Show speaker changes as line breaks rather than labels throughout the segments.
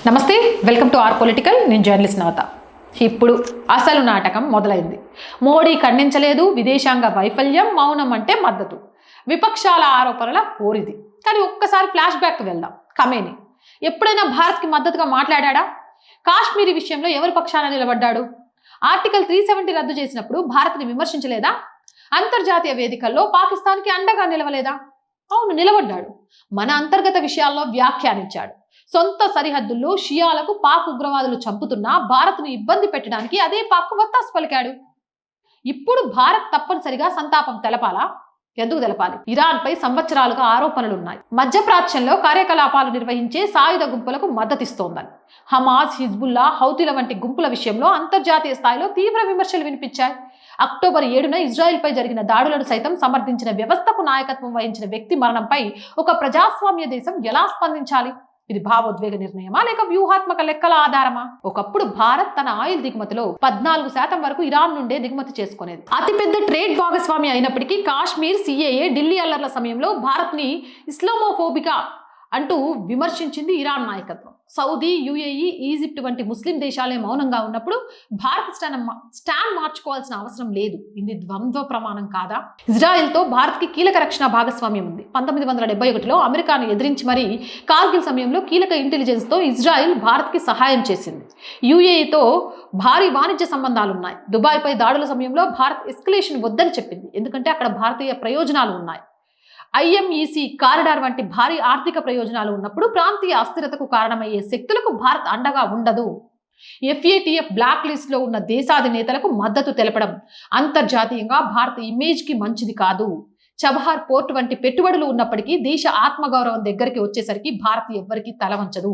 నమస్తే, welcome to or political. నేను journalist నవత. ఇప్పుడు అసలు నాటకం మొదలైంది. మోడీ ఖండించలేదు, విదేశాంగ వైఫల్యం, మౌనం అంటే మద్దతు, విపక్షాల ఆరోపణల హోరిది. కానీ ఒక్కసారి ఫ్లాష్ బ్యాక్ వెళ్దాం. ఖమేనీ ఎప్పుడైనా భారత్కి మద్దతుగా మాట్లాడా? కాశ్మీరీ విషయంలో ఎవరి పక్షాన నిలబడ్డాడు? ఆర్టికల్ 370 రద్దు చేసినప్పుడు భారత్ని విమర్శించలేదా? అంతర్జాతీయ వేదికల్లో పాకిస్తాన్కి అండగా నిలవలేదా? అవును, నిలబడ్డాడు. మన అంతర్గత విషయాల్లో వ్యాఖ్యానించాడు. సొంత సరిహద్దుల్లో షియాలకు పాక్ ఉగ్రవాదులు చంపుతున్నా భారత్ను ఇబ్బంది పెట్టడానికి అదే పాక్ వత్తాసు పలికాడు. ఇప్పుడు భారత్ తప్పనిసరిగా సంతాపం తెలపాలా? ఎందుకు తెలపాలి? ఇరాన్ పై సంవత్సరాలుగా ఆరోపణలున్నాయి. మధ్యప్రాచ్యంలో కార్యకలాపాలు నిర్వహించే సాయుధ గుంపులకు మద్దతిస్తోందని. హమాస్, హిజ్బుల్లా, హౌతీల వంటి గుంపుల విషయంలో అంతర్జాతీయ స్థాయిలో తీవ్ర విమర్శలు వినిపించాయి. అక్టోబర్ 7న ఇజ్రాయెల్పై జరిగిన దాడులను సైతం సమర్థించిన వ్యవస్థకు నాయకత్వం వహించిన వ్యక్తి మరణంపై ఒక ప్రజాస్వామ్య దేశం ఎలా స్పందించాలి? ఇది భావోద్వేగ నిర్ణయమా లేక వ్యూహాత్మక లెక్కల ఆధారమా? ఒకప్పుడు భారత్ తన ఆయిల్ దిగుమతిలో 14% వరకు ఇరాన్ నుండే దిగుమతి చేసుకునేది. అతిపెద్ద ట్రేడ్ భాగస్వామి అయినప్పటికీ కాశ్మీర్, సిఏఏ, ఢిల్లీ అల్లర్ల సమయంలో భారత్ ని ఇస్లామోఫోబికా అంటూ విమర్శించింది ఇరాన్ నాయకత్వం. సౌదీ, యుఏఈ, ఈజిప్ట్ వంటి ముస్లిం దేశాలే మౌనంగా ఉన్నప్పుడు భారత్ స్టాండ్ మార్చుకోవాల్సిన అవసరం లేదు. ఇది ద్వంద్వ ప్రమాణం కాదా? ఇజ్రాయెల్తో భారత్కి కీలక రక్షణ భాగస్వామ్యం ఉంది. 1971లో అమెరికాను ఎదిరించి మరీ కార్గిల్ సమయంలో కీలక ఇంటెలిజెన్స్తో ఇజ్రాయెల్ భారత్కి సహాయం చేసింది. యుఏఈతో భారీ వాణిజ్య సంబంధాలున్నాయి. దుబాయ్పై దాడుల సమయంలో భారత్ ఎస్కలేషన్ వద్దని చెప్పింది, ఎందుకంటే అక్కడ భారతీయ ప్రయోజనాలు ఉన్నాయి. ఐఎంఈసి కారిడార్ వంటి భారీ ఆర్థిక ప్రయోజనాలు ఉన్నప్పుడు ప్రాంతీయ అస్థిరతకు కారణమయ్యే శక్తులకు భారత్ అండగా ఉండదు. ఎఫ్ఏటిఎఫ్ బ్లాక్ లిస్ట్ లో ఉన్న దేశాధినేతలకు మద్దతు తెలపడం అంతర్జాతీయంగా భారత ఇమేజ్ కి మంచిది కాదు. చబహార్ పోర్ట్ వంటి పెట్టుబడులు ఉన్నప్పటికీ దేశ ఆత్మగౌరవం దగ్గరికి వచ్చేసరికి భారత్ ఎవ్వరికీ తల వంచదు.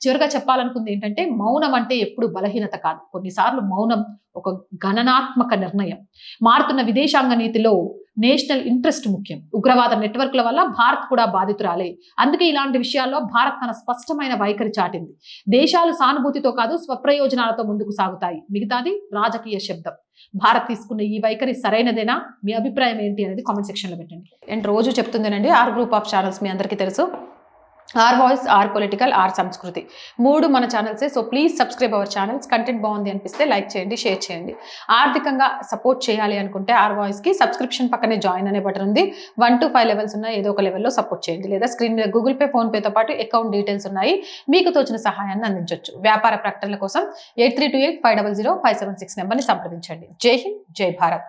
చివరిగా చెప్పాలనుకుంది ఏంటంటే, మౌనం అంటే ఎప్పుడు బలహీనత కాదు. కొన్నిసార్లు మౌనం ఒక గణనాత్మక నిర్ణయం. మారుతున్న విదేశాంగ నీతిలో నేషనల్ ఇంట్రెస్ట్ ముఖ్యం. ఉగ్రవాద నెట్వర్క్ల వల్ల భారత్ కూడా బాధితురాలే. అందుకే ఇలాంటి విషయాల్లో భారత్ తన స్పష్టమైన వైఖరి చాటింది. దేశాలు సానుభూతితో కాదు, స్వప్రయోజనాలతో ముందుకు సాగుతాయి, మిగతాది రాజకీయ శబ్దం. భారత్ తీసుకున్న ఈ వైఖరి సరైనదేనా? మీ అభిప్రాయం ఏంటి అనేది కామెంట్ సెక్షన్లో పెట్టండి. అండ్ రోజు చెప్తుందేనండి, ఆర్ గ్రూప్ ఆఫ్ ఛానల్స్ మీ అందరికీ తెలుసు. Our voice, our political, our Sanskriti, 3 మన ఛానల్సే. So please subscribe our channels. Content బాగుంది అనిపిస్తే లైక్ చేయండి, షేర్ చేయండి. ఆర్థికంగా సపోర్ట్ చేయాలి అనుకుంటే ఆర్ వాయిస్కి సబ్స్క్రిప్షన్ పక్కనే జాయిన్ అనే బటన్ ఉంది. 1 to 5 లెవెల్స్ ఉన్నాయి, ఏదో ఒక లెవెల్లో సపోర్ట్ చేయండి. లేదా స్క్రీన్ మీద గూగుల్ పే, ఫోన్ పేతో పాటు అకౌంట్ డీటెయిల్స్ ఉన్నాయి, మీకు తోచిన సహాయాన్ని అందించవచ్చు. వ్యాపార ప్రకటనల కోసం 8328500576 నెంబర్ని సంప్రదించండి. జై హింద్, జై భారత్.